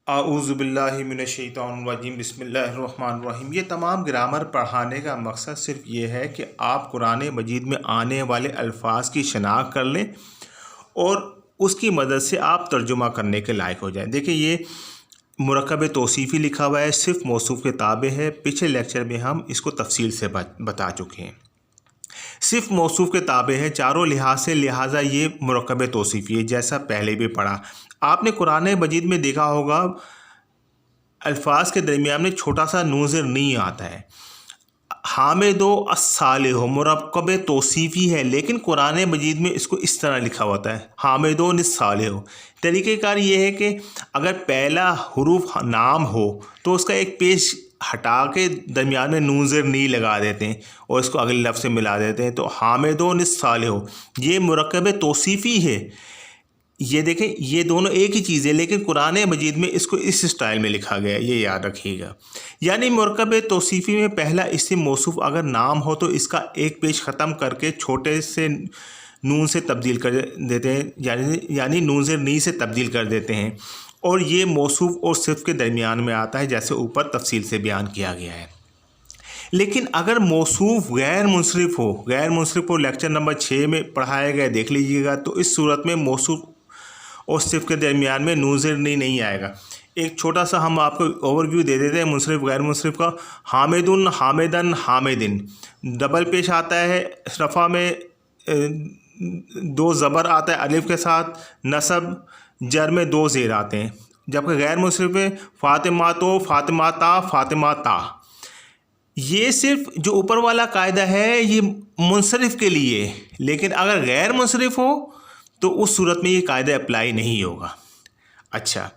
اعوذ باللہ من الشیطان الرجیم بسم اللہ الرحمن الرحیم۔ یہ تمام گرامر پڑھانے کا مقصد صرف یہ ہے کہ آپ قرآن مجید میں آنے والے الفاظ کی شناخت کر لیں اور اس کی مدد سے آپ ترجمہ کرنے کے لائق ہو جائیں۔ دیکھیں یہ مرکب توصیفی لکھا ہوا ہے، صرف موصوف کے تابع ہے۔ پچھلے لیکچر میں ہم اس کو تفصیل سے بتا چکے ہیں۔ صرف موصوف کے تابع ہے چاروں لحاظ سے، لہٰذا یہ مرکب توصیفی ہے جیسا پہلے بھی پڑھا۔ آپ نے قرآن مجید میں دیکھا ہوگا الفاظ کے درمیان میں چھوٹا سا نون نہیں آتا ہے۔ حامد و الصالح مرکب توصیفی ہے، لیکن قرآن مجید میں اس کو اس طرح لکھا ہوتا ہے حامد و الصالح۔ طریقہ کار یہ ہے کہ اگر پہلا حروف نام ہو تو اس کا ایک پیش ہٹا کے درمیان میں نون نہیں لگا دیتے ہیں اور اس کو اگلے لفظ سے ملا دیتے ہیں، تو حامد و الصالح یہ مرکب توصیفی ہے۔ یہ دیکھیں یہ دونوں ایک ہی چیز ہے، لیکن قرآن مجید میں اس کو اس اسٹائل میں لکھا گیا ہے، یہ یاد رکھیے گا۔ یعنی مرکب توصیفی میں پہلا اسم موصوف اگر نام ہو تو اس کا ایک پیش ختم کر کے چھوٹے سے نون سے تبدیل کر دیتے ہیں، یعنی نون نی سے تبدیل کر دیتے ہیں، اور یہ موصوف اور صرف کے درمیان میں آتا ہے جیسے اوپر تفصیل سے بیان کیا گیا ہے۔ لیکن اگر موصوف غیر منصرف ہو لیکچر نمبر 6 میں پڑھایا گیا دیکھ لیجیے گا، تو اس صورت میں موصوف اور صرف کے درمیان میں نون نہیں آئے گا۔ ایک چھوٹا سا ہم آپ کو اوور ویو دے دیتے ہیں منصرف غیر منصرف کا۔ حامدن حامدن حامدن ڈبل پیش آتا ہے، رفع میں 2 زبر آتا ہے الف کے ساتھ، نصب جر میں 2 زیر آتے ہیں، جبکہ غیر منصرف میں فاطمہ تو فاطمہ تا فاطمہ تا۔ یہ صرف جو اوپر والا قاعدہ ہے یہ منصرف کے لیے، لیکن اگر غیر منصرف ہو تو اس صورت میں یہ قاعدہ اپلائی نہیں ہوگا۔ اچھا،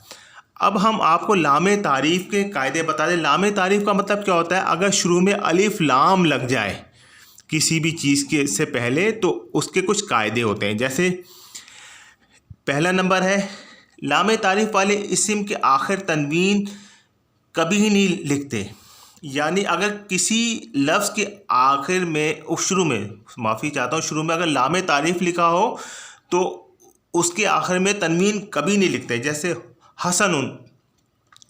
اب ہم آپ کو لام تعریف کے قاعدے بتا دیں۔ لام تعریف کا مطلب کیا ہوتا ہے؟ اگر شروع میں الف لام لگ جائے کسی بھی چیز کے سے پہلے تو اس کے کچھ قاعدے ہوتے ہیں۔ جیسے پہلا نمبر ہے لام تعریف والے اسم کے آخر تنوین کبھی ہی نہیں لکھتے، یعنی اگر کسی لفظ کے آخر میں شروع میں اگر لام تعریف لکھا ہو تو اس کے آخر میں تنوین کبھی نہیں لکھتے۔ جیسے حسن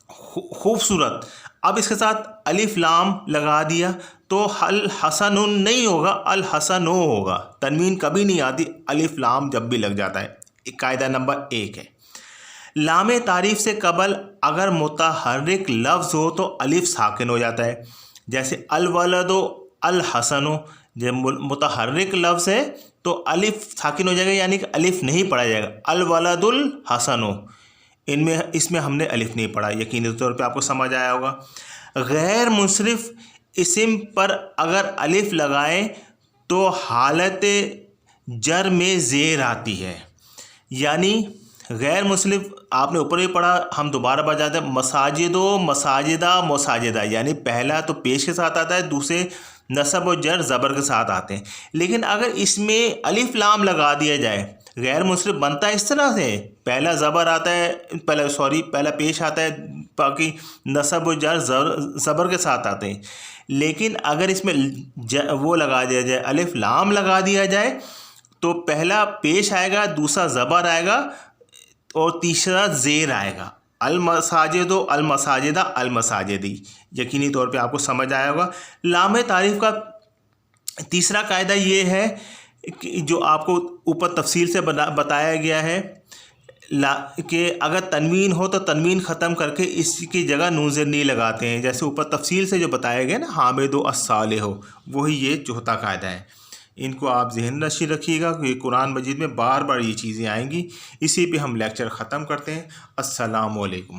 خوبصورت، اب اس کے ساتھ الف لام لگا دیا تو الحسن نہیں ہوگا، الحسنو ہوگا، تنوین کبھی نہیں آتی الف لام جب بھی لگ جاتا ہے۔ قاعدہ نمبر 1 ہے۔ لام تعریف سے قبل اگر متحرک لفظ ہو تو الف ساکن ہو جاتا ہے۔ جیسے الولد و الحسن، جب متحرک لفظ ہے تو الف ساکن ہو جائے گا، یعنی کہ الف نہیں پڑھا جائے گا۔ الولد الحسن، اس میں ہم نے الف نہیں پڑھا، یقینی طور پہ آپ کو سمجھ آیا ہوگا۔ غیر منصرف اسم پر اگر الف لگائیں تو حالت جر میں زیر آتی ہے، یعنی غیر منصرف آپ نے اوپر ہی پڑھا، ہم دوبارہ بجاتے ہیں مساجد و مساجدہ مساجدہ، یعنی پہلا تو پیش کے ساتھ آتا ہے، دوسرے نصب و جر زبر کے ساتھ آتے ہیں۔ لیکن اگر اس میں الف لام لگا دیا جائے غیر منصرف بنتا ہے اس طرح سے، پہلا زبر آتا ہے پہلا پیش آتا ہے، باقی نصب و جر زبر کے ساتھ آتے ہیں۔ لیکن اگر اس میں وہ لگا دیا جائے الف لام لگا دیا جائے تو پہلا پیش آئے گا، دوسرا زبر آئے گا اور تیسرا زیر آئے گا۔ المساجد و المساجدہ المساجدی، یقینی طور پہ آپ کو سمجھ آیا ہوگا۔ لام تعریف کا تیسرا قاعدہ یہ ہے کہ جو آپ کو اوپر تفصیل سے بتایا گیا ہے کہ اگر تنوین ہو تو تنوین ختم کر کے اس کی جگہ نون نہیں لگاتے ہیں، جیسے اوپر تفصیل سے جو بتایا گیا نا حامد و الصالح، وہی یہ چوتھا قاعدہ ہے۔ ان کو آپ ذہن نشی رکھیے گا کہ قرآن مجید میں بار بار یہ چیزیں آئیں گی۔ اسی پہ ہم لیکچر ختم کرتے ہیں۔ السلام علیکم۔